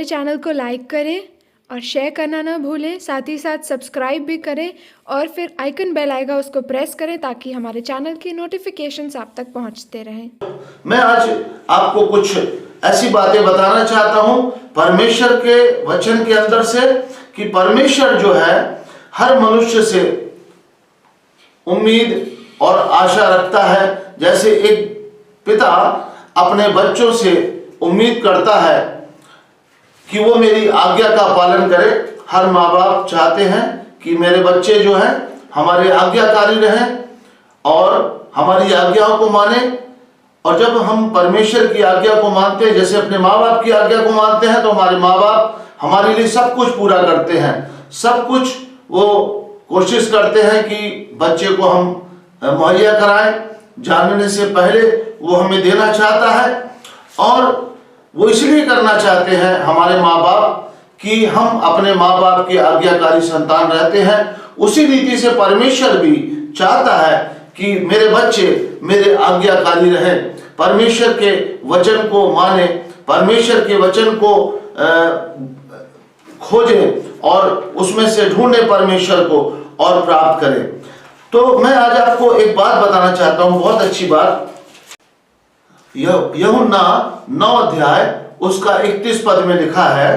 हमारे चैनल को लाइक करें और शेयर करना ना भूलें, साथ ही साथ सब्सक्राइब भी करें और फिर आइकन बेल आएगा उसको प्रेस करें ताकि हमारे चैनल की नोटिफिकेशंस आप तक पहुंचते रहें। मैं आज आपको कुछ ऐसी बातें बताना चाहता हूं परमेश्वर के वचन के अंदर से कि परमेश्वर जो है हर मनुष्य से उम्मीद और आशा रखता है। जैसे एक पिता अपने बच्चों से उम्मीद करता है कि वो मेरी आज्ञा का पालन करे। हर माँ बाप चाहते हैं कि मेरे बच्चे जो हैं हमारे आज्ञाकारी रहें और हमारी आज्ञाओं को माने। और जब हम परमेश्वर की आज्ञा को मानते हैं, जैसे अपने माँ बाप की आज्ञा को मानते हैं, तो हमारे माँ बाप हमारे लिए सब कुछ पूरा करते हैं। सब कुछ वो कोशिश करते हैं कि बच्चे को हम मुहैया कराएं। जानने से पहले वो हमें देना चाहता है और वो इसलिए करना चाहते हैं हमारे माँ बाप कि हम अपने माँ बाप के आज्ञाकारी संतान रहते हैं। उसी रीति से परमेश्वर भी चाहता है कि मेरे बच्चे मेरे आज्ञाकारी रहें, परमेश्वर के वचन को माने, परमेश्वर के वचन को खोजें और उसमें से ढूंढे परमेश्वर को और प्राप्त करें। तो मैं आज आपको एक बात बताना चाहता हूं, बहुत अच्छी बात। यूहन्ना 9 अध्याय उसका 31 पद में लिखा है,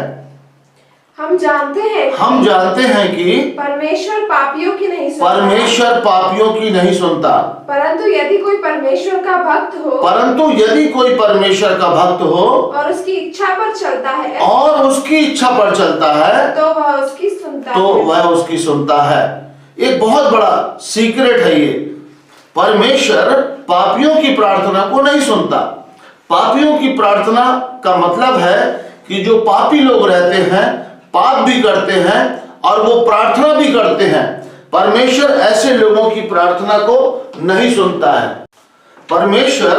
हम जानते हैं कि परमेश्वर पापियों की नहीं सुनता, परमेश्वर पापियों की नहीं सुनता, परंतु यदि कोई परमेश्वर का भक्त हो, परंतु यदि कोई परमेश्वर का भक्त हो और उसकी इच्छा पर चलता है, और उसकी इच्छा पर चलता है, तो वह उसकी सुनता है। एक बहुत बड़ा सीक्रेट है ये। परमेश्वर पापियों की प्रार्थना को नहीं सुनता। पापियों की प्रार्थना का मतलब है कि जो पापी लोग रहते हैं, पाप भी करते हैं और वो प्रार्थना भी करते हैं, परमेश्वर ऐसे लोगों की प्रार्थना को नहीं सुनता है। परमेश्वर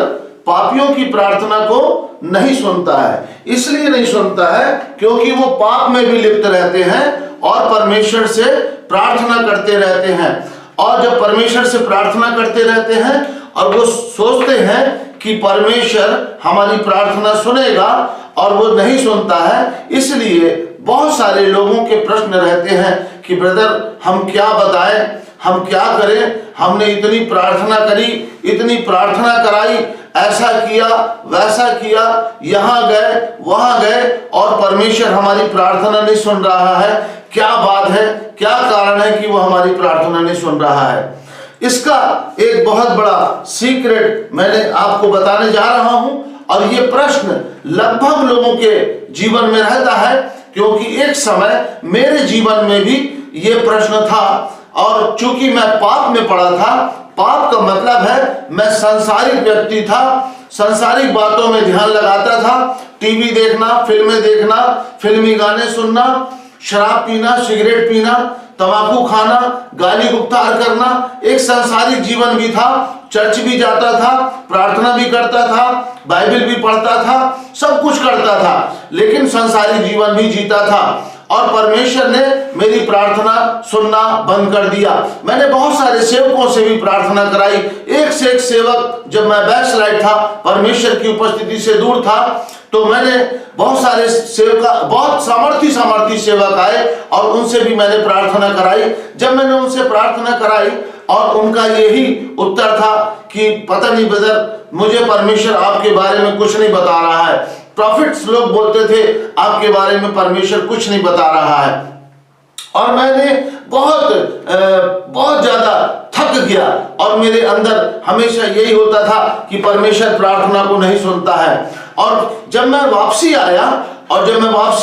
पापियों की प्रार्थना को नहीं सुनता है। इसलिए नहीं सुनता है क्योंकि वो पाप में भी लिप्त रहते हैं और परमेश्वर से प्रार्थना करते रहते हैं। और जब परमेश्वर से प्रार्थना करते रहते हैं और वो सोचते हैं कि परमेश्वर हमारी प्रार्थना सुनेगा और वो नहीं सुनता है, इसलिए बहुत सारे लोगों के प्रश्न रहते हैं कि ब्रदर हम क्या बताएं, हम क्या करें, हमने इतनी प्रार्थना करी, इतनी प्रार्थना कराई, ऐसा किया वैसा किया, यहाँ गए वहां गए और परमेश्वर हमारी प्रार्थना नहीं सुन रहा है। क्या बात है, क्या कारण है कि वो हमारी प्रार्थना नहीं सुन रहा है? इसका एक बहुत बड़ा सीक्रेट मैंने आपको बताने जा रहा हूं। और ये प्रश्न लगभग लोगों के जीवन में रहता है, क्योंकि एक समय मेरे जीवन में भी ये प्रश्न था। और चूंकि मैं पाप में पड़ा था, पाप का मतलब है मैं सांसारिक व्यक्ति था, सांसारिक बातों में ध्यान लगाता था, टीवी देखना, फिल्में देखना, फिल्मी गाने सुनना, शराब पीना, सिगरेट पीना, तंबाकू खाना, गाली गुप्तार करना, एक सांसारिक जीवन भी था। चर्च भी जाता था, प्रार्थना भी करता था, बाइबल भी पढ़ता था, सब कुछ करता था, लेकिन सांसारिक जीवन भी जीता था। और परमेश्वर ने मेरी प्रार्थना सुनना बंद कर दिया। मैंने बहुत सारे सेवकों से भी प्रार्थना कराई। एक से एक सेवक, जब मैं बैकस्लाइड था, परमेश्वर की उपस्थिति से दूर था, तो मैंने बहुत सारे सेवक, बहुत सामर्थी सेवक आए और उनसे भी मैंने प्रार्थना कराई। जब मैंने उनसे प्रार्थना कराई और उनका यही उत्तर था कि पता नहीं ब्रदर, मुझे परमेश्वर आपके बारे में कुछ नहीं बता रहा है। प्रॉफिट्स लोग बोलते थे आपके बारे में परमेश्वर कुछ नहीं बता रहा है। और मैंने बहुत ज्यादा थक गया और मेरे अंदर हमेशा यही होता था कि परमेश्वर प्रार्थना को नहीं सुनता है। और जब मैं वापसी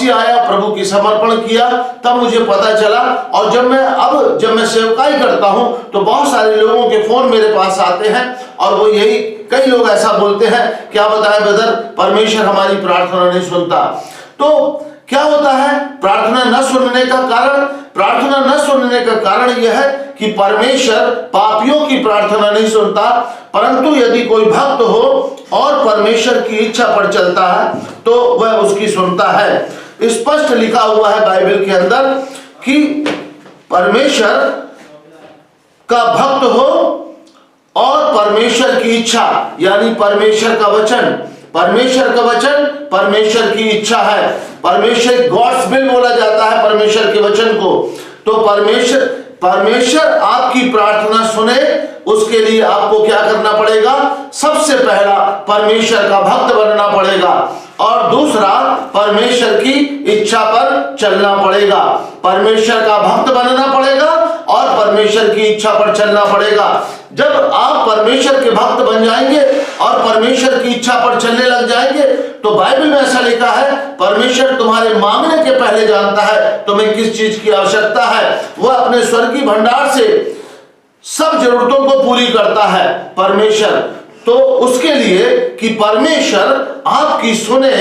आया प्रभु की समर्पण किया, तब मुझे पता चला। और जब मैं सेवकाई करता हूं तो बहुत सारे लोगों के फोन मेरे पास आते हैं और वो यही, कई लोग ऐसा बोलते हैं, क्या बताएं ब्रदर, परमेश्वर हमारी प्रार्थना नहीं सुनता। तो क्या होता है प्रार्थना न सुनने का कारण? प्रार्थना न सुनने का कारण यह है कि परमेश्वर पापियों की प्रार्थना नहीं सुनता, परंतु यदि कोई भक्त हो और परमेश्वर की इच्छा पर चलता है तो वह उसकी सुनता है। स्पष्ट लिखा हुआ है बाइबल के अंदर कि परमेश्वर का भक्त हो और परमेश्वर की इच्छा, यानी परमेश्वर का वचन परमेश्वर का वचन परमेश्वर की इच्छा है। परमेश्वर गॉड्स विल बोला जाता है परमेश्वर के वचन को। तो परमेश्वर आपकी प्रार्थना सुने, उसके लिए आपको क्या करना पड़ेगा? सबसे पहला परमेश्वर का भक्त बनना पड़ेगा और दूसरा परमेश्वर की इच्छा पर चलना पड़ेगा। परमेश्वर का भक्त बनना पड़ेगा और परमेश्वर की इच्छा पर चलना पड़ेगा। जब आप परमेश्वर के भक्त बन जाएंगे और परमेश्वर की इच्छा पर चलने लग जाएंगे तो बाइबल में ऐसा लिखा है, परमेश्वर तुम्हारे मांगने के पहले जानता है तुम्हें किस चीज की आवश्यकता है। वह अपने स्वर्गीय भंडार से सब जरूरतों को पूरी करता है परमेश्वर। तो उसके लिए कि परमेश्वर आपकी सुने,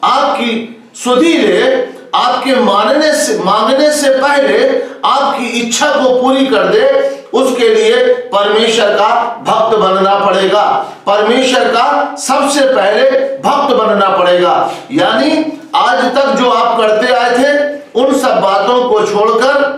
आपकी सुधि ले, आपके मांगने से पहले आपकी इच्छा को पूरी कर दे, उसके लिए परमेश्वर का भक्त बनना पड़ेगा। परमेश्वर का सबसे पहले भक्त बनना पड़ेगा। यानी आज तक जो आप करते आए थे उन सब बातों को छोड़कर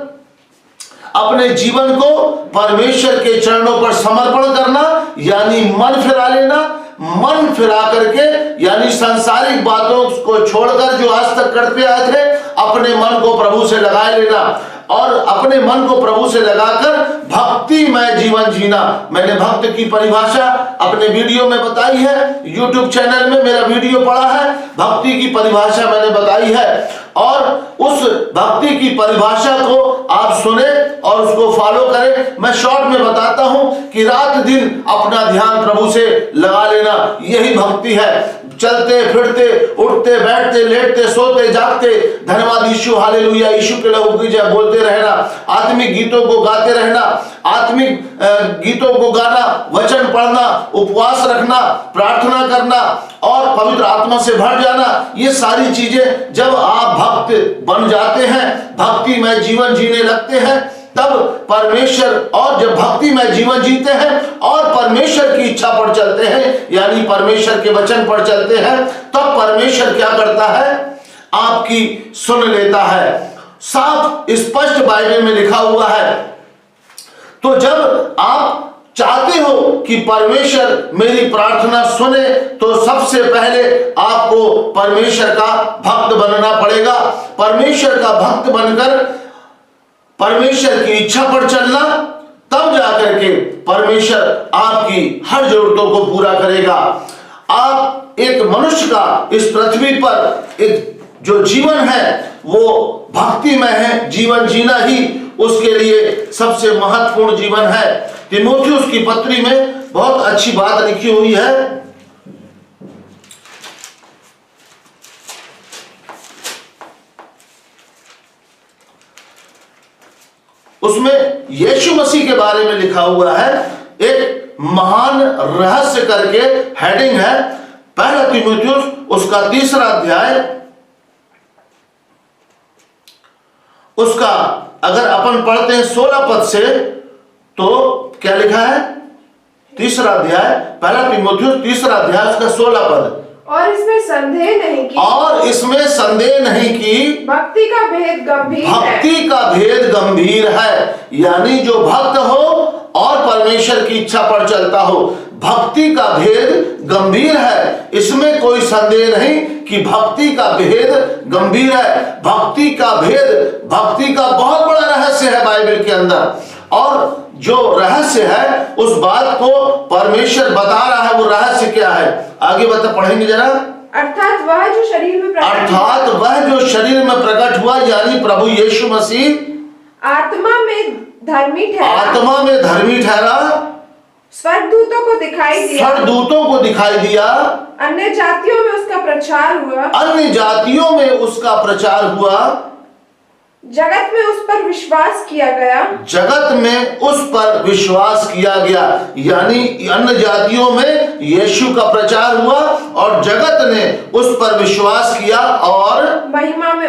अपने जीवन को परमेश्वर के चरणों पर समर्पण करना, यानी मन फिरा लेना। मन फिरा करके यानी सांसारिक बातों को छोड़कर जो आज तक करते आए थे, अपने मन को प्रभु से लगा लेना और अपने मन को प्रभु से लगाकर भक्तिमय जीवन जीना। मैंने भक्त की परिभाषा अपने वीडियो में बताई है, YouTube चैनल में मेरा वीडियो पड़ा है, भक्ति की परिभाषा मैंने बताई है। और उस भक्ति की परिभाषा को आप सुने और उसको फॉलो करें। मैं शॉर्ट में बताता हूं कि रात दिन अपना ध्यान प्रभु से लगा लेना, यही भक्ति है। चलते फिरते, उठते बैठते, लेटते सोते जागते धन्यवाद यीशु, हालेलुया, यीशु के लहू की जय बोलते रहना, आत्मिक गीतों को गाते रहना, आत्मिक गीतों को गाना, वचन पढ़ना, उपवास रखना, प्रार्थना करना और पवित्र आत्मा से भर जाना। ये सारी चीजें जब आप भक्त बन जाते हैं, भक्तिमय जीवन जीने लगते हैं, तब परमेश्वर, और जब भक्ति में जीवन जीते हैं और परमेश्वर की इच्छा पर चलते हैं, यानी परमेश्वर के वचन पर चलते हैं, तब परमेश्वर क्या करता है? आपकी सुन लेता है। साफ स्पष्ट बाइबल में लिखा हुआ है। तो जब आप चाहते हो कि परमेश्वर मेरी प्रार्थना सुने, तो सबसे पहले आपको परमेश्वर का भक्त बनना पड़ेगा। परमेश्वर का भक्त बनकर परमेश्वर की इच्छा पर चलना, तब जाकर के परमेश्वर आपकी हर जरूरतों को पूरा करेगा। आप एक मनुष्य का इस पृथ्वी पर एक जो जीवन है वो भक्तिमय है, जीवन जीना ही उसके लिए सबसे महत्वपूर्ण जीवन है। तीमुथियुस की पत्री में बहुत अच्छी बात लिखी हुई है। उसमें यीशु मसीह के बारे में लिखा हुआ है। एक महान रहस्य करके हेडिंग है, पहला तीमुथियुस उसका 3रा अध्याय, उसका अगर अपन पढ़ते हैं 16 पद से, तो क्या लिखा है? 3रा अध्याय, पहला तीमुथियुस 3रा अध्याय उसका 16 पद। और इसमें संदेह नहीं कि, और इसमें संदेह नहीं कि भक्ति का भेद गंभीर है। भक्ति का भेद गंभीर है। यानी जो भक्त हो और परमेश्वर की इच्छा पर चलता हो, भक्ति का भेद गंभीर है। इसमें कोई संदेह नहीं कि भक्ति का भेद गंभीर है। भक्ति का भेद, भक्ति का बहुत बड़ा रहस्य है बाइबल के अंदर, और जो रहस्य है उस बात को परमेश्वर बता रहा है। वो रहस्य क्या है? आगे बता, पढ़ेंगे जरा। अर्थात वह जो शरीर में प्रकट हुआ, यानी प्रभु यीशु मसीह आत्मा में धर्मी ठहरा, स्वर्गदूतों को दिखाई दिया, अन्य जातियों में उसका प्रचार हुआ, जगत में उस पर विश्वास किया गया। यानी अन्य जातियों में यीशु का प्रचार हुआ और जगत ने उस पर विश्वास किया और महिमा में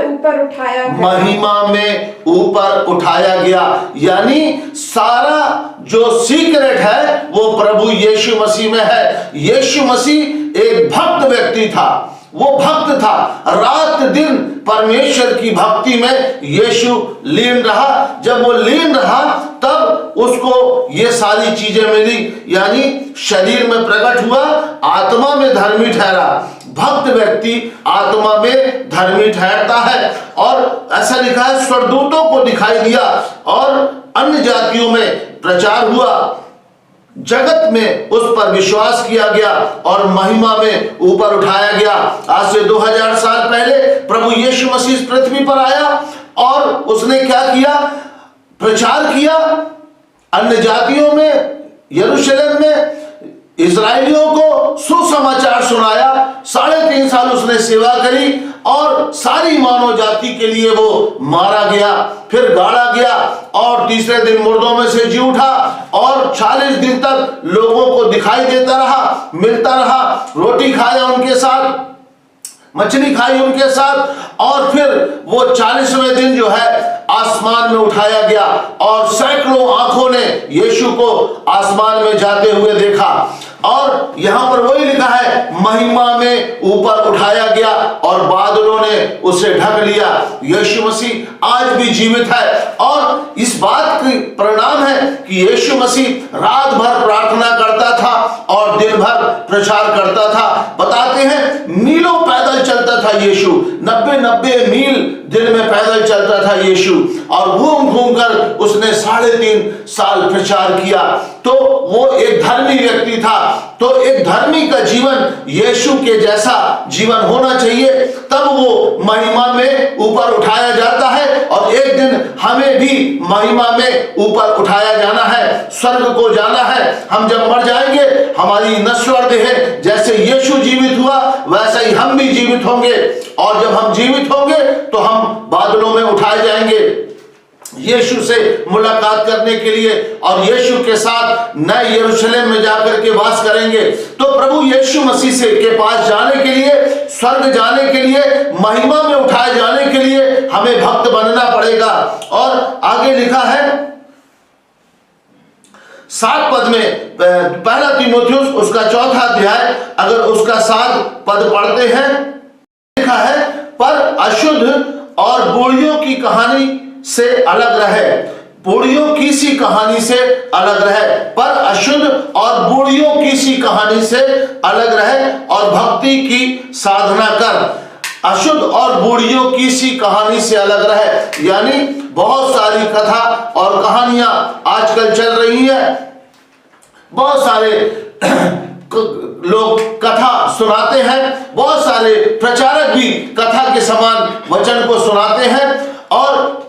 ऊपर उठाया गया। यानी सारा जो सीक्रेट है वो प्रभु यीशु मसीह में है। यीशु मसीह एक भक्त व्यक्ति था, वो भक्त था। रात दिन परमेश्वर की भक्ति में यीशु लीन रहा। जब वो लीन रहा तब उसको ये सारी चीजें मिली, यानी शरीर में प्रकट हुआ, आत्मा में धर्मी ठहरा। भक्त व्यक्ति आत्मा में धर्मी ठहरता है। और ऐसा लिखा है, स्वर्गदूतों को दिखाई दिया और अन्य जातियों में प्रचार हुआ, जगत में उस पर विश्वास किया गया और महिमा में ऊपर उठाया गया। आज से 2000 साल पहले प्रभु यीशु मसीह इस पृथ्वी पर आया और उसने क्या किया? प्रचार किया अन्य जातियों में, यरूशलेम में इस्राएलियों को सुसमाचार सुनाया। 3.5 साल उसने सेवा करी और सारी मानव जाति के लिए वो मारा गया, फिर गाड़ा गया और तीसरे दिन मुर्दों में से जी उठा और 40 दिन तक लोगों को दिखाई देता रहा, मिलता रहा, रोटी खाया उनके साथ, मछली खाई उनके साथ और फिर वो 40वें दिन जो है आसमान में उठाया गया और सैकड़ों आंखों ने यीशु को आसमान में जाते हुए देखा। और यहां पर वही लिखा है, महिमा में ऊपर उठाया गया और बादलों ने उसे ढक लिया। यीशु मसीह आज भी जीवित है और इस बात की परिणाम है कि यीशु मसीह रात भर प्रार्थना करता था और दिन भर प्रचार करता था। बताते हैं मीलों पैदल चलता था यीशु, 90 मील दिन में पैदल चलता था यीशु और घूम घूम कर उसने 3.5 साल प्रचार किया। तो वो एक धर्मी व्यक्ति था। तो एक धर्मी का जीवन यीशु के जैसा जीवन होना चाहिए, तब वो महिमा में ऊपर उठाया जाता है और एक दिन हमें भी महिमा में ऊपर उठाया जाना है, स्वर्ग को जाना है। हम जब मर जाएंगे हमारी नश्वर देह जैसे यीशु जीवित हुआ वैसा ही हम भी जीवित होंगे और जब हम जीवित होंगे तो हम बादलों में उठाए जाएंगे यीशु से मुलाकात करने के लिए और यीशु के साथ नए यरूशलेम में जाकर के वास करेंगे। तो प्रभु यीशु मसीह से के पास जाने के लिए, स्वर्ग जाने के लिए, महिमा में उठाए जाने के लिए हमें भक्त बनना पड़ेगा। और आगे लिखा है 7 पद में, पहला तीमुथियुस उसका 4था अध्याय, अगर उसका 7 पद पढ़ते हैं, लिखा है, पर अशुद्ध और बूढ़ियों की कहानी से अलग रहे, बूढ़ियों की सी कहानी से अलग रहे, पर अशुद्ध और बूढ़ियों की सी कहानी से अलग रहे और भक्ति की साधना कर। अशुद्ध और बूढ़ियों की सी कहानी से अलग रहे, यानी बहुत सारी कथा और कहानियां आजकल चल रही है। बहुत सारे लोग कथा सुनाते हैं, बहुत सारे प्रचारक भी कथा के समान वचन को सुनाते हैं और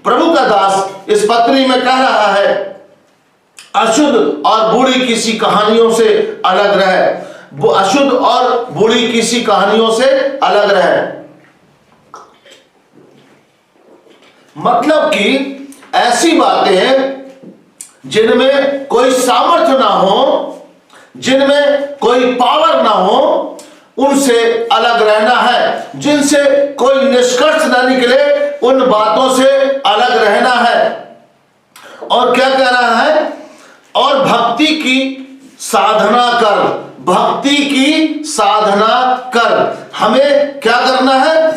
प्रभु का दास इस पत्री में कह रहा है, अशुद्ध और बूढ़ी किसी कहानियों से अलग रहे, वो अशुद्ध और बूढ़ी किसी कहानियों से अलग रहे। मतलब कि ऐसी बातें जिनमें कोई सामर्थ्य ना हो, जिनमें कोई पावर ना हो, उनसे अलग रहना है। जिनसे कोई निष्कर्ष ना निकले उन बातों से अलग रहना है। और क्या कह रहा है? और भक्ति की साधना कर, भक्ति की साधना कर। हमें क्या करना है?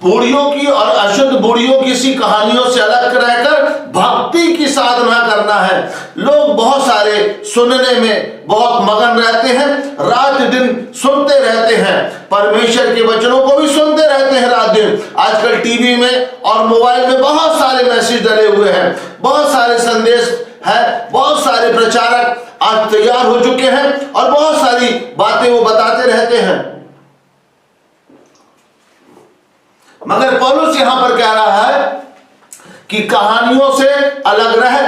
बूढ़ियों की और अशुद्ध बूढ़ियों की सी कहानियों से अलग रहकर भक्ति की साधना करना है। लोग बहुत सारे सुनने में बहुत मगन रहते हैं, रात दिन सुनते रहते हैं, परमेश्वर के वचनों को भी सुनते रहते हैं रात दिन। आजकल टीवी में और मोबाइल में बहुत सारे मैसेज डले हुए हैं, बहुत सारे संदेश है, बहुत सारे प्रचारक आज तैयार हो चुके हैं और बहुत सारी बातें वो बताते रहते हैं। मगर पौलुस यहां पर कह रहा है कि कहानियों से अलग रहे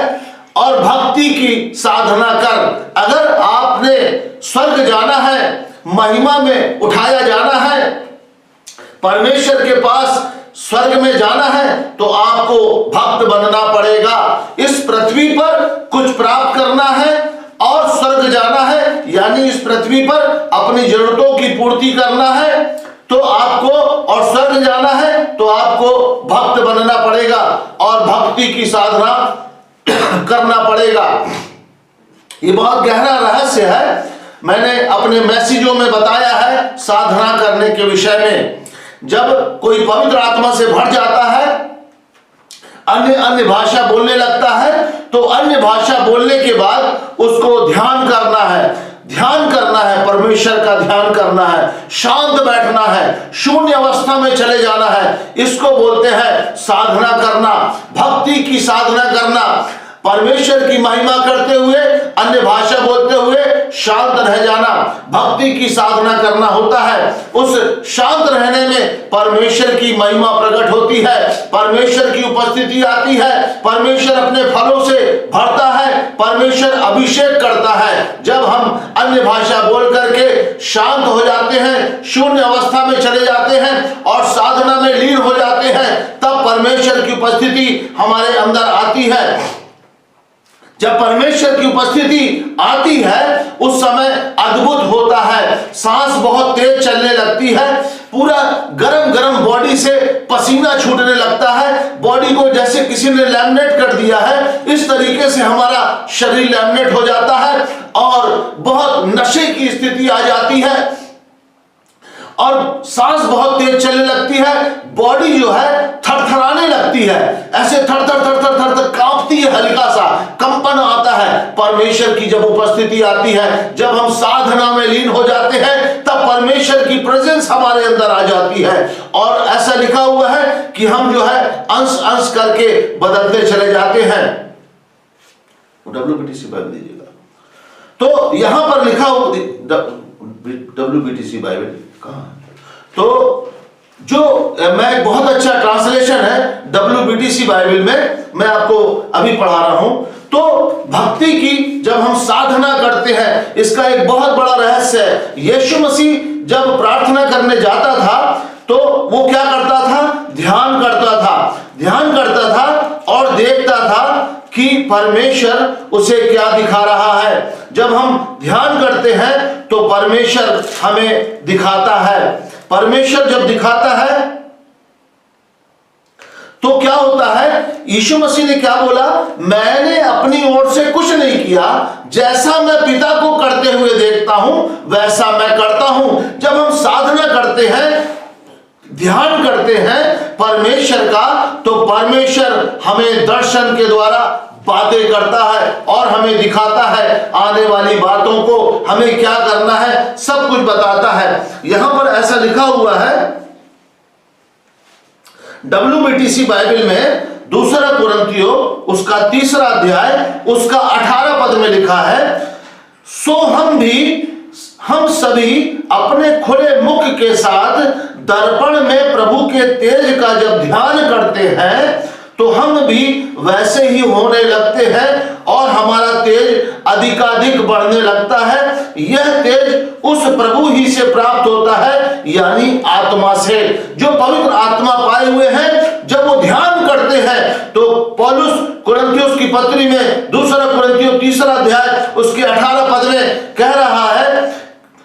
और भक्ति की साधना कर। अगर आपने स्वर्ग जाना है, महिमा में उठाया जाना है, परमेश्वर के पास स्वर्ग में जाना है, तो आपको भक्त बनना पड़ेगा। इस पृथ्वी पर कुछ प्राप्त करना है और स्वर्ग जाना है, यानी इस पृथ्वी पर अपनी जरूरतों की पूर्ति करना है तो आपको, और स्वर्ग जाना है तो आपको भक्त बनना पड़ेगा और भक्ति की साधना करना पड़ेगा। ये बहुत गहरा रहस्य है। मैंने अपने मैसेजों में बताया है साधना करने के विषय में। जब कोई पवित्र आत्मा से भर जाता है, अन्य भाषा बोलने लगता है, तो अन्य भाषा बोलने के बाद उसको ध्यान करना है, ध्यान करना है, परमेश्वर का ध्यान करना है, शांत बैठना है, शून्य अवस्था में चले जाना है। इसको बोलते हैं साधना करना, भक्ति की साधना करना। परमेश्वर की महिमा करते हुए, अन्य भाषा बोलते हुए शांत रह जाना, भक्ति की साधना करना होता है। उस शांत रहने में परमेश्वर की महिमा प्रकट होती है, परमेश्वर की उपस्थिति आती है, परमेश्वर अपने फलों से भरता है, परमेश्वर अभिषेक करता है। जब हम अन्य भाषा बोल करके शांत हो जाते हैं, शून्य अवस्था में चले जाते हैं और साधना में लीन हो जाते हैं, तब परमेश्वर की उपस्थिति हमारे अंदर आती है। जब परमेश्वर की उपस्थिति आती है उस समय अद्भुत होता है, सांस बहुत तेज चलने लगती है, पूरा गरम गरम बॉडी से पसीना छूटने लगता है, बॉडी को जैसे किसी ने लैमिनेट कर दिया है, इस तरीके से हमारा शरीर लैमिनेट हो जाता है और बहुत नशे की स्थिति आ जाती है और सांस बहुत तेज चलने लगती है, बॉडी जो है थरथराने लगती है, ऐसे थर थर थर थर थर थर कांपती है, हल्का सा कंपन आता है। परमेश्वर की जब उपस्थिति आती है, जब हम साधना में लीन हो जाते हैं, तब परमेश्वर की प्रेजेंस हमारे अंदर आ जाती है और ऐसा लिखा हुआ है कि हम जो है अंश अंश करके बदलते चले जाते हैं। WBTC बाइबल दीजिएगा। तो यहां पर लिखा हुआ WBTC बाइबल कहां है? तो जो मैं बहुत अच्छा ट्रांसलेशन है WBTC बाइबल में मैं आपको अभी पढ़ा रहा हूं। तो भक्ति की जब हम साधना करते हैं, इसका एक बहुत बड़ा रहस्य है। यीशु मसीह जब प्रार्थना करने जाता था तो वो क्या करता था? ध्यान करता था, ध्यान करता था और देखता था कि परमेश्वर उसे क्या दिखा रहा है। जब हम ध्यान करते हैं तो परमेश्वर हमें दिखाता है। परमेश्वर जब दिखाता है तो क्या होता है? यीशु मसीह ने क्या बोला? मैंने अपनी ओर से कुछ नहीं किया, जैसा मैं पिता को करते हुए देखता हूं वैसा मैं करता हूं। जब हम साधना करते हैं, ध्यान करते हैं परमेश्वर का, तो परमेश्वर हमें दर्शन के द्वारा बातें करता है और हमें दिखाता है आने वाली बातों को, हमें क्या करना है, सब कुछ बताता है। यहां पर ऐसा लिखा हुआ है WBTC बाइबल में, दूसरा कुरिन्थियों उसका 3 अध्याय उसका 18 पद में लिखा है, सो हम सभी अपने खुले मुख के साथ दर्पण में प्रभु के तेज का जब ध्यान करते हैं तो हम भी वैसे ही होने लगते हैं और हमारा तेज अधिकाधिक बढ़ने लगता है। यह तेज उस प्रभु ही से प्राप्त होता है, यानी आत्मा से। जो पवित्र आत्मा पाए हुए हैं, जब वो ध्यान करते हैं तो पौलुस कुरिन्थियों की पत्री में, दूसरा कुरिन्थियों 3 अध्याय उसके 18 पद में कह रहा है,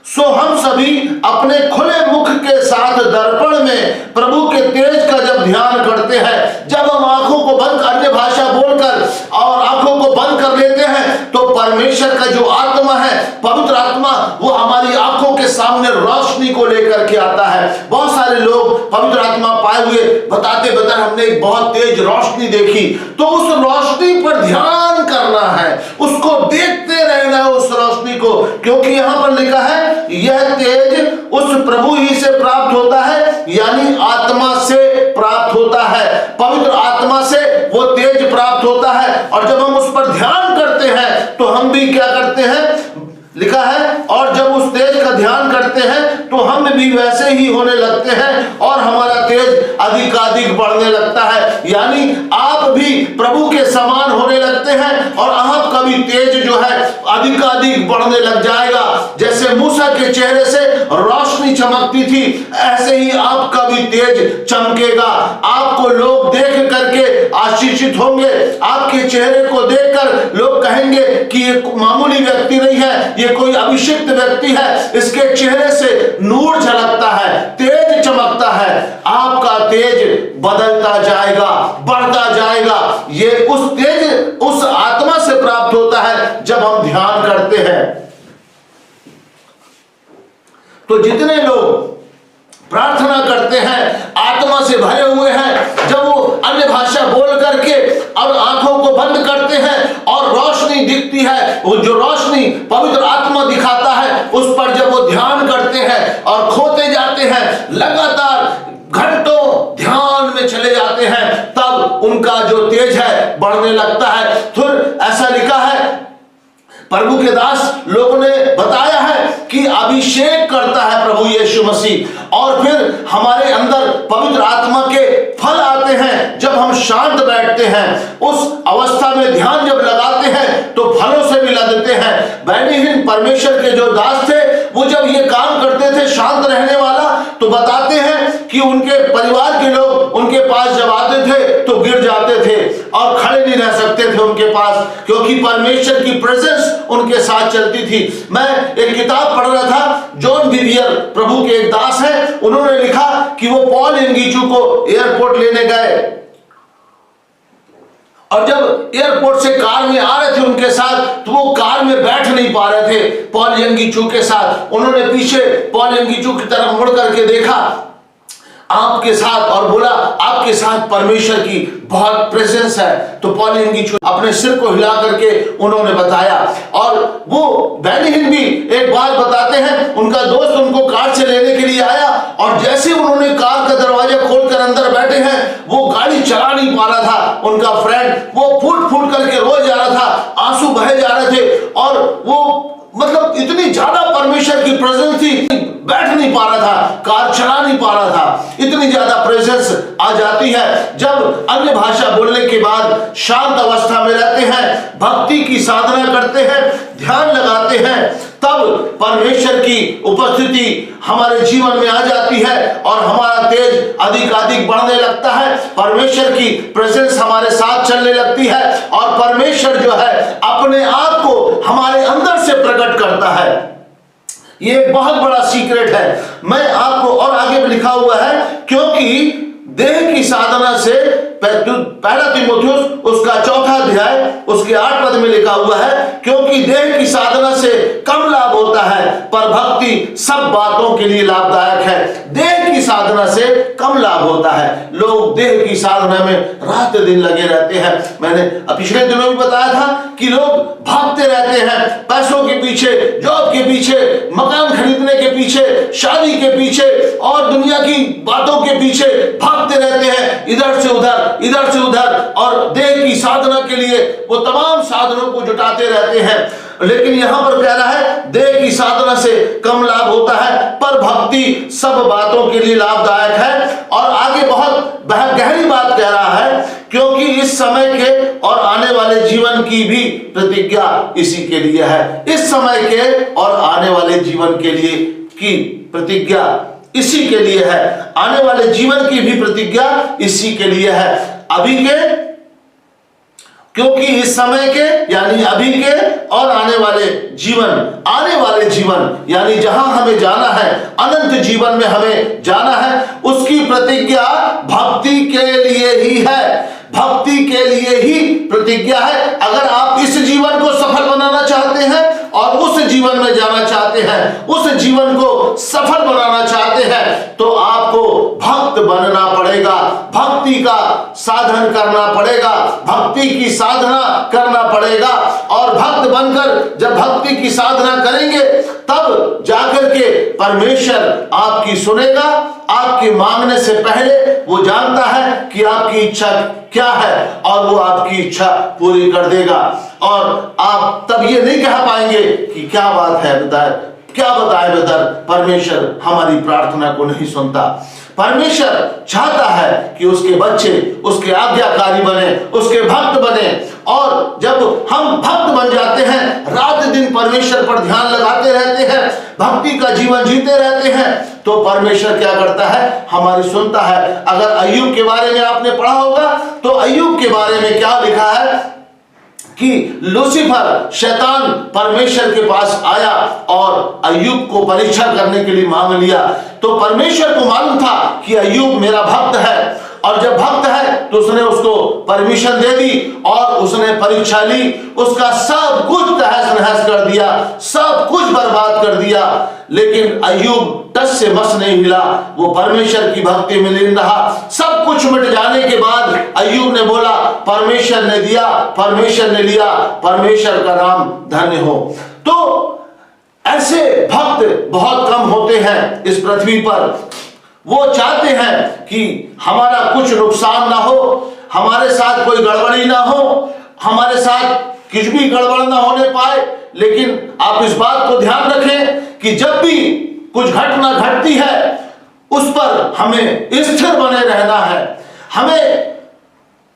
सो हम सभी अपने खुले मुख के साथ दर्पण में प्रभु के तेज का जब ध्यान करते हैं, जब हम आंखों को बंद, अन्य भाषा बोलकर और आंखों को बंद कर लेते हैं, तो परमेश्वर का जो आत्मा है, पवित्र आत्मा, वो हमारी आंखों के सामने रोशनी को लेकर के आता है। बहुत सारे लोग पवित्र आत्मा पाए हुए बताते हमने एक बहुत तेज रोशनी देखी, तो उस रोशनी पर ध्यान करना है, उसको देखते रहना है उस रोशनी को, क्योंकि यहां पर लिखा है यह तेज उस प्रभु ही से प्राप्त होता है, यानी आत्मा से प्राप्त होता है, पवित्र आत्मा से वो तेज प्राप्त होता है। और जब हम उस पर ध्यान करते हैं तो हम भी क्या करते हैं? लिखा है, और जब उस तेज का ध्यान करते हैं तो हम भी वैसे ही होने लगते हैं और हमारा तेज अधिकाधिक बढ़ने लगता है, यानी आप भी प्रभु के समान होने लगते हैं और आपका भी तेज जो है अधिकाधिक बढ़ने लग जाएगा। जैसे मूसा के चेहरे से रोशनी चमकती थी, ऐसे ही आपका भी तेज चमकेगा। आपको लोग देख करके आशीषित होंगे, आपके चेहरे को देखकर लोग कहेंगे कि ये मामूली व्यक्ति नहीं है, ये कोई अभिषिक्त व्यक्ति है, इसके चेहरे से नूर झलकता है, तेज चमकता है। आपका तेज बदलता जाएगा, बढ़ता जाएगा। ये उस तेज, उस आत्मा से प्राप्त होता है जब हम ध्यान करते हैं। तो जितने लोग प्रार्थना करते हैं, आत्मा से भरे हुए हैं, जब वो अन्य भाषा बोल करके और आंखों को बंद बंद करते हैं और रोशनी दिखती है, वो जो रोशनी पवित्र आत्मा दिखाता है उस पर जब वो ध्यान करते हैं और खोते जाते हैं, लगातार घंटों ध्यान में चले जाते हैं, तब उनका जो तेज है बढ़ने लगता है। फिर ऐसा लिखा है, प्रभु के दास लोगों ने बताया है कि अभिषेक करता है प्रभु यीशु मसीह, और फिर हमारे अंदर पवित्र आत्मा के फल आते हैं जब हम शांत बैठते हैं। उस अवस्था में ध्यान जब लगाते हैं तो फलों से भी लदते हैं। बैनीहीन परमेश्वर के जो दास थे वो जब ये काम करते थे शांत रहने वाला, तो बताते हैं कि उनके परिवार के लोग उनके पास जब आते थे तो गिर जाते थे और खड़े नहीं रह सकते थे उनके पास, क्योंकि परमेश्वर की प्रेजेंस उनके साथ चलती थी। मैं एक किताब पढ़ रहा था, जॉन बिवियर प्रभु के एक दास है, उन्होंने लिखा कि वो पॉल यंगीचू को एयरपोर्ट लेने गए और जब एयरपोर्ट से कार में आ रहे थे उनके साथ, तो वो कार में बैठ नहीं पा रहे थे पॉल यंगीचू के साथ। उन्होंने पीछे पॉल यंगीचू की तरफ मुड़ करके देखा आपके साथ और बोला आपके साथ परमेश्वर की बहुत प्रेजेंस है। तो पॉल यंगीचू अपने सिर को हिला करके उन्होंने बताया, और वो बैनीहीन भी एक बात बताते हैं, उनका दोस्त उनको कार से लेने के लिए आया और जैसे उन्होंने कार का दरवाजा खोलकर अंदर बैठे हैं, वो गाड़ी चला नहीं पा रहा था उनका फ्रेंड, वो फूट फूट करके रो जा रहा था, आंसू बहे जा रहे थे, और वो मतलब इतनी ज्यादा परमेश्वर की प्रेजेंस थी, बैठ नहीं पा रहा था, कार चला नहीं पा रहा था, इतनी ज्यादा प्रेजेंस आ जाती है। जब अन्य भाषा बोलने के बाद शांत अवस्था में रहते हैं, भक्ति की साधना करते हैं, ध्यान लगाते हैं, तब परमेश्वर की उपस्थिति हमारे जीवन में आ जाती है और हमारा तेज अधिक अधिक बढ़ने लगता है। परमेश्वर की प्रेजेंस हमारे साथ चलने लगती है और परमेश्वर जो है अपने आप को हमारे अंदर से प्रकट करता है। ये एक बहुत बड़ा सीक्रेट है। मैं आपको, और आगे भी लिखा हुआ है, क्योंकि देह की साधना से, पहला तीमुथियुस उसका 4 अध्याय उसके 8 पद में लिखा हुआ है, क्योंकि देह की साधना से कम लाभ होता है पर भक्ति सब बातों के लिए लाभदायक है। देह की साधना से कम लाभ होता है। लोग देह की साधना में रात दिन लगे रहते हैं। मैंने पिछले दिनों भी बताया था कि लोग भागते रहते हैं पैसों के पीछे, जॉब के पीछे, मकान खरीदने के पीछे, शादी के पीछे और दुनिया की बातों के पीछे भागते रहते हैं, इधर से उधर इधर से उधर, और देह की साधना के लिए वो तमाम साधनों को जुटाते रहते हैं। लेकिन यहां पर कह रहा है देह की साधना से कम लाभ होता है पर भक्ति सब बातों के लिए लाभदायक है। और आगे बहुत गहरी बात कह रहा है, क्योंकि इस समय के और आने वाले जीवन की भी प्रतिज्ञा इसी के लिए है। इस समय के और आने वाले जीवन के लिए की प्रतिज्ञा इसी के लिए है, आने वाले जीवन की भी प्रतिज्ञा इसी के लिए है। अभी के, क्योंकि इस समय के यानी अभी के और आने वाले जीवन यानी जहां हमें जाना है, अनंत जीवन में हमें जाना है, उसकी प्रतिज्ञा भक्ति के लिए ही है। भक्ति के लिए ही प्रतिज्ञा है। अगर आप इस जीवन को सफल बनाना चाहते हैं और उस जीवन में जाना चाहते हैं, उस जीवन को सफल बनाना चाहते हैं, तो आपको भक्त बनना पड़ेगा, भक्ति का साधन करना पड़ेगा, भक्ति की साधना करना पड़ेगा। और भक्त बनकर जब भक्ति की साधना करेंगे तब जाकर के परमेश्वर आपकी सुनेगा। आपके मांगने से पहले वो जानता है कि आपकी इच्छा क्या है और वो आपकी इच्छा पूरी कर देगा। और आप तब ये नहीं कह पाएंगे कि क्या बात है ब्रदर, क्या बताए ब्रदर, परमेश्वर हमारी प्रार्थना को नहीं सुनता। परमेश्वर चाहता है कि उसके बच्चे उसके आज्ञाकारी बने, उसके भक्त बने। और जब हम भक्त बन जाते हैं, रात दिन परमेश्वर पर ध्यान लगाते रहते हैं, भक्ति का जीवन जीते रहते हैं, तो परमेश्वर क्या करता है, हमारी सुनता है। अगर अय्यूब के बारे में आपने पढ़ा होगा तो अय्यूब के बारे में क्या लिखा है कि लूसीफर शैतान परमेश्वर के पास आया और अय्यूब को परीक्षा करने के लिए मांग लिया। तो परमेश्वर को मालूम था कि अय्यूब मेरा भक्त है, और जब भक्त है तो उसने उसको परमिशन दे दी और उसने परीक्षा ली। उसका सब कुछ तहस नहस कर दिया, सब कुछ बर्बाद कर दिया, लेकिन अय्यूब टस से मस नहीं हिला। वो परमेश्वर की भक्ति में लीन रहा। सब कुछ मिट जाने के बाद अय्यूब ने बोला, परमेश्वर ने दिया, परमेश्वर ने लिया, परमेश्वर का नाम धन्य हो। तो ऐसे भक्त बहुत कम होते हैं इस पृथ्वी पर। वो चाहते हैं कि हमारा कुछ नुकसान ना हो, हमारे साथ कोई गड़बड़ी ना हो, हमारे साथ कुछ भी गड़बड़ ना होने पाए। लेकिन आप इस बात को ध्यान रखें कि जब भी कुछ घटना घटती है उस पर हमें स्थिर बने रहना है। हमें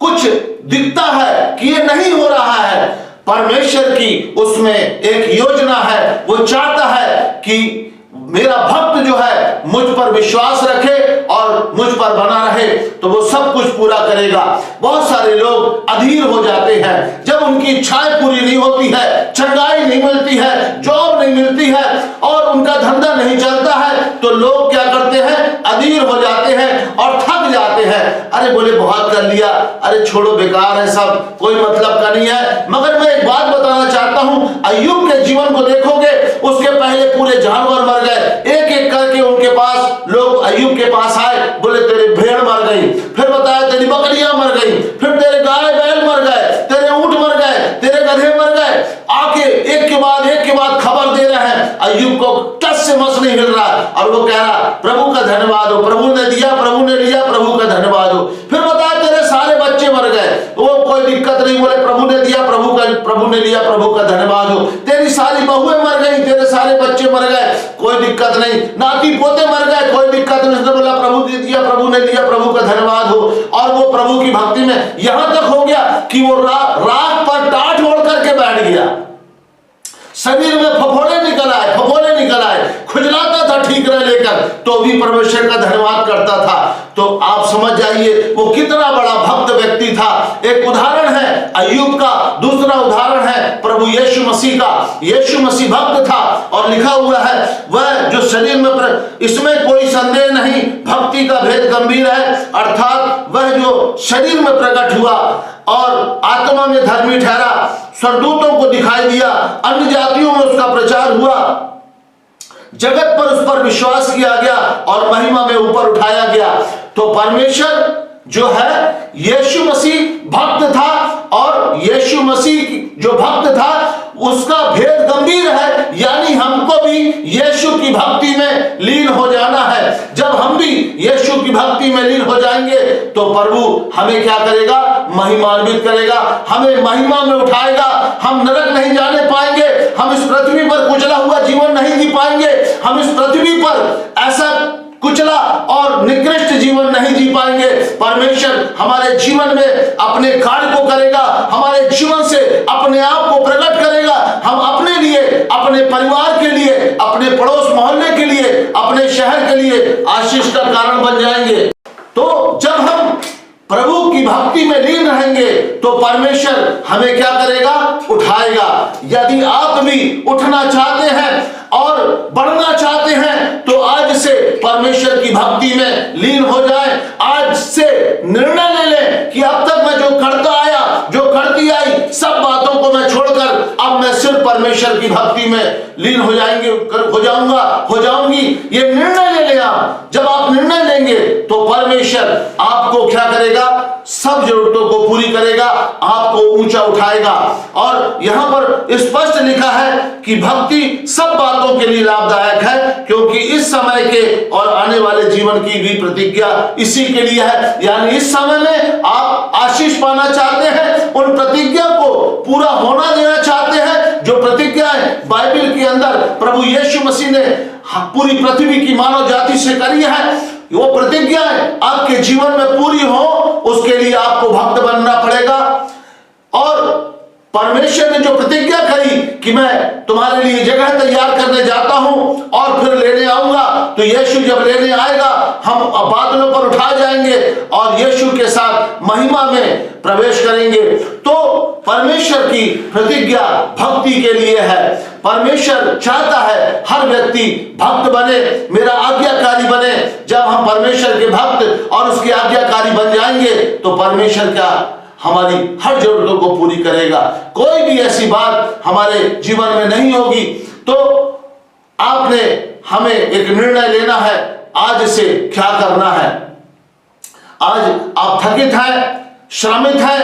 कुछ दिखता है कि ये नहीं हो रहा है, परमेश्वर की उसमें एक योजना है। वो चाहता है कि मेरा भक्त जो है मुझ पर विश्वास रखे और मुझ पर बना रहे तो वो सब कुछ पूरा करेगा। बहुत सारे लोग अधीर हो जाते हैं जब उनकी इच्छाएं पूरी नहीं होती है, चंगाई नहीं मिलती है, जॉब नहीं मिलती है और उनका धंधा नहीं चलता है, तो लोग क्या करते हैं, अधीर हो जाते हैं और थक जाते हैं। अरे बोले बहुत कर लिया, अरे छोड़ो बेकार है, सब कोई मतलब का नहीं है। मगर मैं एक बात बताना चाहता हूं, अय्यूब के जीवन को देखोगे, उसके पहले पूरे जानवर मर गए। एक एक करके उनके पास लोग अय्यूब के पास आए, बोले तेरे भेड़ मर गई, फिर बताया तेरी बकरियां मर गई, फिर तेरे गाय बैल मर गए, तेरे ऊंट मर गए, तेरे गधे मर गए। आके एक के बाद खबर दे रहे हैं। अय्यूब को टस से मस नहीं हिल रहा और वो कह रहा प्रभु का धन्यवाद हो, प्रभु ने दिया, प्रभु ने लिया, प्रभु का धन्यवाद हो। फिर बताया तेरे सारे बच्चे मर गए, वो कोई दिक्कत नहीं, बोले प्रभु ने दिया, प्रभु ने लिया, प्रभु का धन्यवाद हो। तेरी सारी बहुएं मर गई, तेरे सारे बच्चे मर गए, कोई दिक्कत नहीं, नाती पोते मर गए, कोई दिक्कत नहीं। उसने बोला प्रभु ने दिया, प्रभु ने लिया, प्रभु का धन्यवाद हो। और वो प्रभु की भक्ति में यहां तक हो गया कि वो राख पर टाट ओढ़ करके बैठ गया। शरीर में फफोले निकल आए, खुजलाता था ठीक रह लेकर, तो भी परमेश्वर का धन्यवाद करता था। तो आप समझ जाइए वो कितना बड़ा भक्त व्यक्ति था। एक उदाहरण है अय्यूब का, दूसरा उदाहरण है प्रभु यीशु मसीह का। यीशु मसीह भक्त था और लिखा हुआ है वह जो शरीर में इसमें कोई संदेह नहीं, भक्ति का भेद गंभीर है, अर्थात वह जो शरीर में प्रकट हुआ और आत्मा में धर्मी ठहरा, स्वर्गदूतों को दिखाई दिया, अन्य जातियों में उसका प्रचार हुआ, जगत पर उस पर विश्वास किया गया और महिमा में ऊपर उठाया गया। तो परमेश्वर जो है, यीशु मसीह भक्त था और यीशु मसीह जो भक्त था उसका भेद गंभीर है, यानी हमको भी यीशु की भक्ति में लीन हो जाना है। जब हम भी यीशु की भक्ति में लीन हो जाएंगे तो प्रभु हमें क्या करेगा, महिमान्वित करेगा, हमें महिमा में उठाएगा। हम नरक नहीं जाने पाएंगे, हम इस पृथ्वी पर कुचला हुआ जीवन नहीं जी पाएंगे, हम इस पृथ्वी पर ऐसा कुचला और निकृष्ट जीवन नहीं जी पाएंगे। परमेश्वर हमारे जीवन में अपने कार्य को करेगा, हमारे जीवन से अपने आप को प्रकट करेगा। हम अपने लिए, अपने परिवार के लिए, अपने पड़ोस मोहल्ले के लिए, अपने शहर के लिए आशीष का कारण बन जाएंगे। तो जब हम प्रभु की भक्ति में लीन रहेंगे तो परमेश्वर हमें क्या करेगा, उठाएगा। यदि आप भी उठना चाहते हैं और बढ़ना चाहते हैं तो आज से परमेश्वर की भक्ति में लीन हो जाएं। आज से निर्णय ले लें कि अब तक मैं जो करता आया, जो करती आई, सब बातों को मैं छोड़कर अब मैं सिर्फ परमेश्वर की भक्ति में लीन हो जाऊंगी। ये निर्णय ले लें आप। जब आप निर्णय लेंगे तो परमेश्वर आपको क्या करेगा, सब जरूरतों को पूरी करेगा, आपको ऊंचा उठाएगा। और यहां पर स्पष्ट लिखा है कि भक्ति सब बातों के लिए लाभदायक है, क्योंकि इस समय के और आने वाले जीवन की भी प्रतिज्ञा इसी के लिए है। यानी इस समय में आप आशीष पाना चाहते हैं, उन प्रतिज्ञा को पूरा होना देना चाहते हैं, जो प्रतिज्ञाएं बाइबल के अंदर प्रभु यीशु मसीह ने पूरी पृथ्वी की मानव जाति से करी है, वो प्रतिज्ञाएं आपके जीवन में पूरी हो, उसके लिए आपको भक्त बनना पड़ेगा। और परमेश्वर ने जो प्रतिज्ञा करी कि मैं तुम्हारे लिए जगह तैयार करने जाता हूं और फिर लेने आऊंगा, तो यीशु जब लेने आएगा हम बादलों पर उठा जाएंगे और यीशु के साथ महिमा में प्रवेश करेंगे। तो परमेश्वर की प्रतिज्ञा भक्ति के लिए है। परमेश्वर चाहता है हर व्यक्ति भक्त बने, मेरा आज्ञाकारी बने। जब हम परमेश्वर के भक्त और उसके आज्ञाकारी बन जाएंगे तो परमेश्वर क्या हमारी हर जरूरतों को पूरी करेगा। कोई भी ऐसी बात हमारे जीवन में नहीं होगी। तो आपने हमें एक निर्णय लेना है, आज से क्या करना है। आज आप थकित हैं, श्रमित हैं,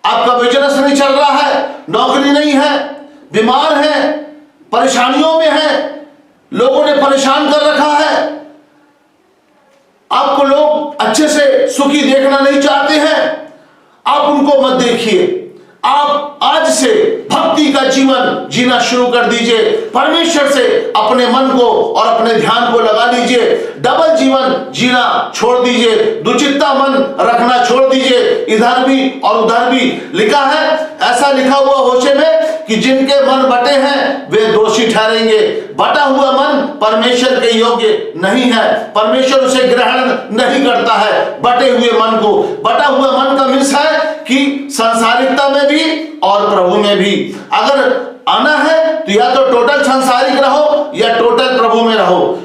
आपका बिजनेस नहीं चल रहा है, नौकरी नहीं है, बीमार है, परेशानियों में है, लोगों ने परेशान कर रखा है, आपको लोग अच्छे से सुखी देखना नहीं चाहते हैं, आप उनको मत देखिए। आप आज से भक्ति का जीवन जीना शुरू कर दीजिए। परमेश्वर से अपने मन को और अपने ध्यान को लगा लीजिए। डबल जीवन जीना छोड़ दीजिए, दुचित्ता मन रखना छोड़ दीजिए, इधर भी और उधर भी। लिखा है, ऐसा लिखा हुआ होशे में कि जिनके मन बटे हैं वे दोषी ठहरेंगे। बटा हुआ मन परमेश्वर के योग्य नहीं है, परमेश्वर उसे ग्रहण नहीं करता है। बटे हुए मन को, बटा हुआ मन का मीन्स है कि सांसारिकता में भी और प्रभु में भी। अगर आना है तो या तो टोटल सांसारिक रहो या टोटल प्रभु में रहो।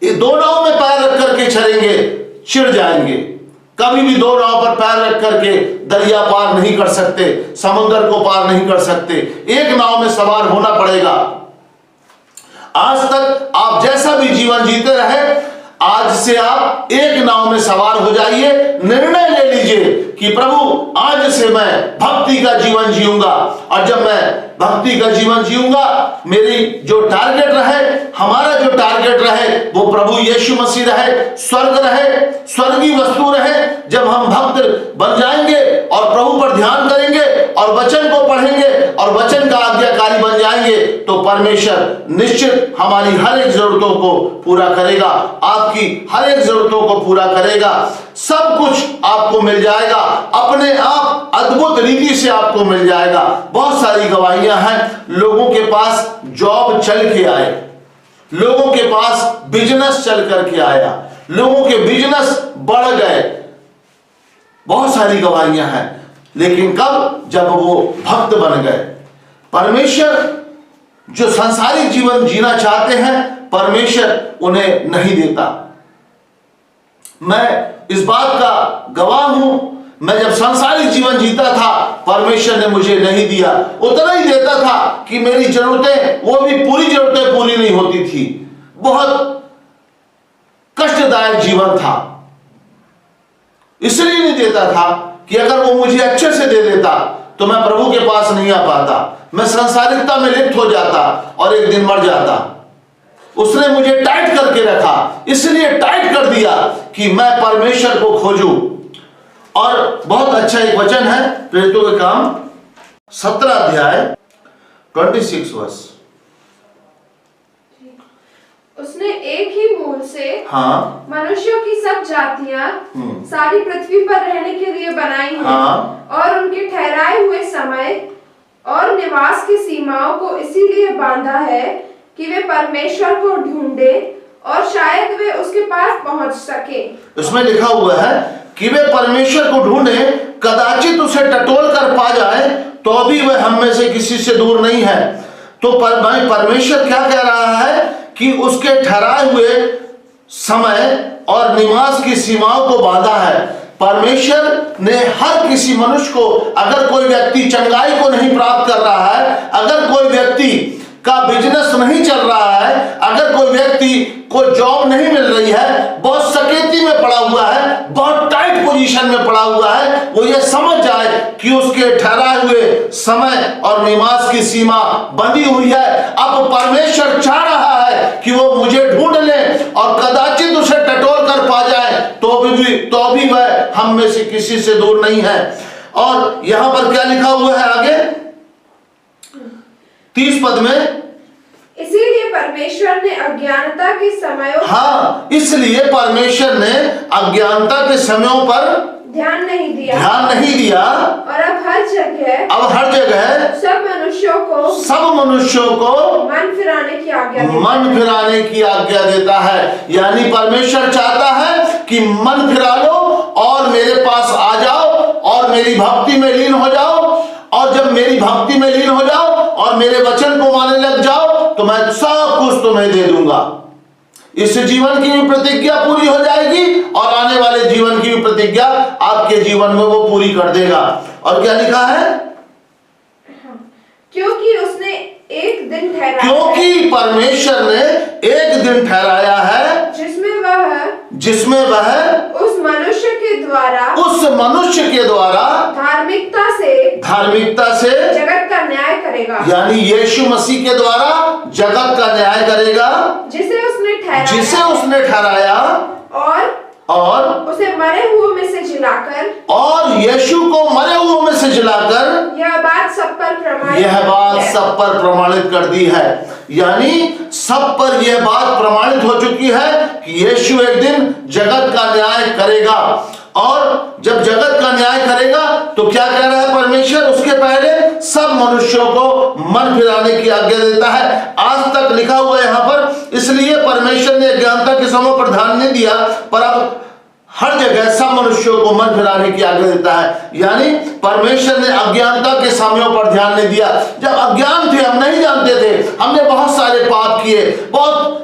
ये दो नाव में पैर रख करके चलेंगे, चिढ़ जाएंगे। कभी भी दो नाव पर पैर रख करके दरिया पार नहीं कर सकते, समुद्र को पार नहीं कर सकते। एक नाव में सवार होना पड़ेगा। आज तक आप जैसा भी जीवन जीते रहे, आज से आप एक नाव में सवार हो जाइए। निर्णय ले लीजिए कि प्रभु आज से मैं भक्ति का जीवन जीऊंगा, और जब मैं भक्ति का जीवन जीऊंगा, मेरी जो टारगेट रहे, हमारा जो टारगेट रहे वो प्रभु यीशु मसीह रहे, स्वर्ग रहे, स्वर्गीय वस्तु रहे। जब हम भक्त बन जाएंगे और प्रभु पर ध्यान करेंगे और वचन को पढ़ेंगे और वचन का आज्ञाकारी बन जाएंगे, तो परमेश्वर निश्चित हमारी हर एक जरूरतों को पूरा करेगा, आपकी हर एक जरूरतों को पूरा करेगा। सब कुछ आपको मिल जाएगा, अपने आप अद्भुत रीति से आपको मिल जाएगा। बहुत सारी गवाहियां हैं, लोगों के पास जॉब चल के आए, लोगों के पास बिजनेस चल करके आया, लोगों के बिजनेस बढ़ गए। बहुत सारी गवाहियां हैं, लेकिन कब? जब वो भक्त बन गए। परमेश्वर जो सांसारिक जीवन जीना चाहते हैं, परमेश्वर उन्हें नहीं देता। मैं इस बात का गवाह हूं। मैं जब सांसारिक जीवन जीता था, परमेश्वर ने मुझे नहीं दिया, उतना ही देता था कि मेरी जरूरतें, वो भी पूरी जरूरतें पूरी नहीं होती थी। बहुत कष्टदायक जीवन था, इसलिए नहीं देता था कि अगर वो मुझे अच्छे से दे देता तो मैं प्रभु के पास नहीं आ पाता, मैं सांसारिकता में लिप्त हो जाता और एक दिन मर जाता। उसने मुझे टाइट करके रखा, इसलिए टाइट कर दिया कि मैं परमेश्वर को खोजूं। और बहुत अच्छा एक वचन है, प्रेरितों के काम 17 अध्याय 26 वर्ष। उसने एक ही मूल से हाँ मनुष्यों की सब जातियां सारी पृथ्वी पर रहने के लिए बनाई हैं। हाँ। और उनके ठहराए हुए समय और निवास की सीमाओं को इसीलिए बांधा है कि वे परमेश्वर को ढूंढे और शायद वे उसके पास पहुंच सके। इसमें लिखा हुआ है कि वे परमेश्वर को ढूंढे, कदाचित उसे टटोल कर पा जाए, तो भी वह हम में से किसी से दूर नहीं है। तो परमेश्वर क्या कह रहा है कि उसके ठहराए हुए समय और निवास की सीमाओं को बांधा है। परमेश्वर ने हर किसी मनुष्य को, अगर कोई व्यक्ति चंगाई को नहीं प्राप्त कर रहा है, अगर कोई व्यक्ति का बिजनेस नहीं चल रहा है, अगर कोई व्यक्ति को जॉब नहीं मिल रही है, बहुत सकेती में पड़ा हुआ है, बहुत टाइट पोजीशन में पड़ा हुआ है, वो ये समझ जाए कि उसके ठहराए हुए समय और निवास की सीमा बंधी हुई है। अब परमेश्वर चाह रहा है कि वो मुझे ढूंढ ले और कदाचित उसे टटोल कर पा जाए, तो भी वह हम में से किसी से दूर नहीं है। और यहां पर क्या लिखा हुआ है आगे 30 पद में, इसीलिए परमेश्वर ने अज्ञानता के समयों हाँ, इसलिए परमेश्वर ने अज्ञानता के समयों पर ध्यान नहीं दिया और अब हर जगह सब मनुष्यों को मन फिराने की आज्ञा देता है। यानी परमेश्वर चाहता है कि मन फिरा लो और मेरे पास आ जाओ और मेरी भक्ति में लीन हो जाओ। और जब मेरी भक्ति में लीन हो जाओ और मेरे वचन को मानने लग जाओ, तो मैं सब कुछ तुम्हें दे दूंगा। इस जीवन की भी प्रतिज्ञा पूरी हो जाएगी और आने वाले जीवन की भी प्रतिज्ञा आपके जीवन में वो पूरी कर देगा। और क्या लिखा है? क्योंकि उसने एक दिन ठहराया, क्योंकि परमेश्वर ने एक दिन ठहराया है जिसमें वह उस मनुष्य के द्वारा धार्मिकता धार्मिकता से जगत का न्याय करेगा, यानी यीशु मसीह के द्वारा जगत का न्याय करेगा, जिसे उसने ठहराया और उसे मरे हुओं में से जिलाकर, और यीशु को मरे हुओं में से जिलाकर यह बात सब पर प्रमाणित कर दी है। यानी सब पर यह बात प्रमाणित हो चुकी है कि यीशु एक दिन जगत का न्याय करेगा। और जब जगत का न्याय करेगा तो क्या कह रहा है परमेश्वर? उसके पहले सब मनुष्यों को मन फिराने की आज्ञा देता है। आज तक लिखा हुआ है यहाँ पर, इसलिए परमेश्वर ने अज्ञानता के समय पर ध्यान नहीं दिया, पर अब हर जगह सब मनुष्यों को मन फिराने की आज्ञा देता है। यानी परमेश्वर ने अज्ञानता के समयों पर ध्यान नहीं दिया। जब अज्ञान थे, हम नहीं जानते थे, हमने बहुत सारे पाप किए, बहुत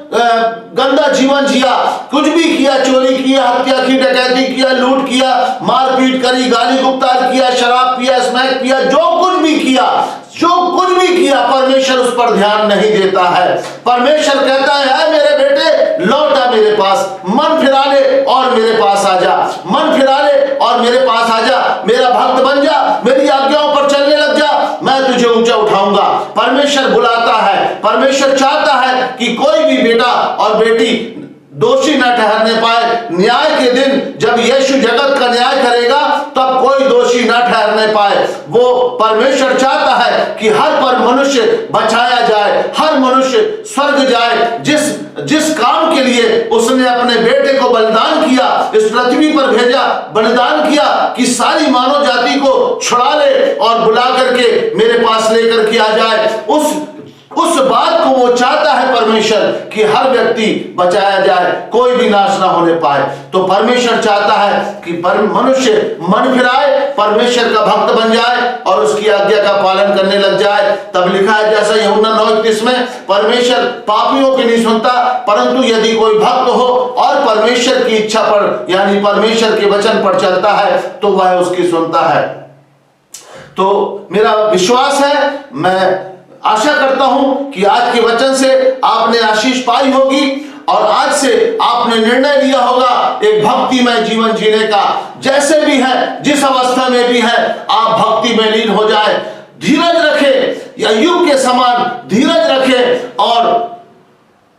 गंदा जीवन जिया, कुछ भी किया, चोरी किया, हत्या की, डकैती किया, लूट किया, मारपीट करी, गाली गुप्तार किया, शराब पिया, स्मैक पिया, जो कुछ भी किया, परमेश्वर उस पर ध्यान नहीं देता है। परमेश्वर कहता है मेरे बेटे लौट आ मेरे पास, मन फिरा ले और मेरे पास आ जा, मन फिरा ले और मेरे पास आ जा, मेरा भक्त बन जा, मेरी आज्ञाओं पर चलने लग जा, मैं तुझे ऊंचा उठाऊंगा। परमेश्वर बुलाता है, परमेश्वर चाहता है कि कोई भी बेटा और बेटी दोषी न ठहरने पाए। न्याय के दिन जब यीशु जगत का न्याय करेगा तब कोई दोषी न ठहरने पाए। वो परमेश्वर चाहता है कि हर पर मनुष्य बचाया जाए, हर मनुष्य स्वर्ग जाए। जिस काम के लिए उसने अपने बेटे को बलिदान किया, इस पृथ्वी पर भेजा, बलिदान किया कि सारी मानव जाति को छुड़ा ले और बुला करके मेरे पास लेकर के आ जाए, उस बात को वो चाहता है परमेश्वर कि हर व्यक्ति बचाया जाए, कोई भी नाश ना होने पाए। तो परमेश्वर चाहता है कि मनुष्य मन फिराए, परमेश्वर का भक्त बन जाए और उसकी आज्ञा का पालन करने लग जाए। तब लिखा है जैसा यूहन्ना 9:31 में, परमेश्वर पापियों की नहीं सुनता, परंतु यदि कोई भक्त हो और परमेश्वर की इच्छा पर यानी परमेश्वर के वचन पर चलता है तो वह उसकी सुनता है। तो मेरा विश्वास है, मैं आशा करता हूं कि आज के वचन से आपने आशीष पाई होगी और आज से आपने निर्णय लिया होगा एक भक्तिमय जीवन जीने का। जैसे भी है, जिस अवस्था में भी है, आप भक्ति में लीन हो जाए, धीरज रखें, या युग के समान धीरज रखें और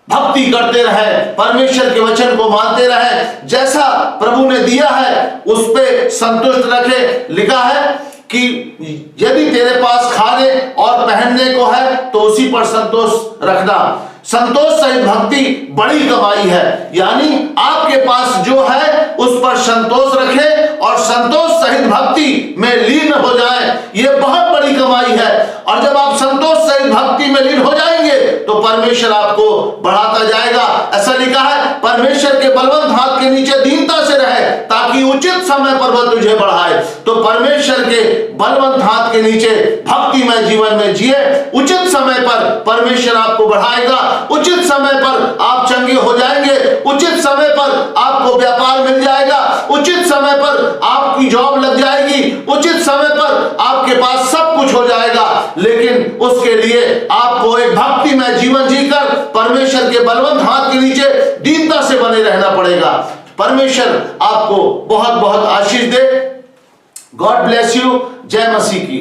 भक्ति करते रहे, परमेश्वर के वचन को मानते रहे, जैसा प्रभु ने दिया है उस पे संतुष्ट रखे। लिखा है कि यदि तेरे पास खाने और पहनने को है तो उसी पर संतोष रखना। संतोष सहित भक्ति बड़ी कमाई है, यानी आपके पास जो है उस पर संतोष रखें और संतोष सहित भक्ति में लीन हो जाए, ये बहुत बड़ी कमाई है। और जब आप संतोष सहित भक्ति में लीन हो जाएंगे तो परमेश्वर आपको बढ़ाता जाएगा। ऐसा लिखा है, परमेश्वर के बलवंत हाथ के नीचे दीनता से रहे ताकि उचित समय पर वह तुझे बढ़ाए। तो परमेश्वर के बलवंत हाथ के नीचे भक्तिमय जीवन में जिए, उचित समय पर परमेश्वर आपको बढ़ाएगा, उचित समय पर आप चंगे हो जाएंगे, उचित समय पर आपको व्यापार मिल जाएगा, उचित समय पर आपकी जॉब लग जाएगी, उचित समय पर आपके पास सब कुछ हो जाएगा। लेकिन उसके लिए आपको एक भक्तिमय जीवन जीकर परमेश्वर के बलवंत हाथ के नीचे दीनता से बने रहना पड़ेगा। परमेश्वर आपको बहुत बहुत आशीष दे। God bless you. जय मसीह की।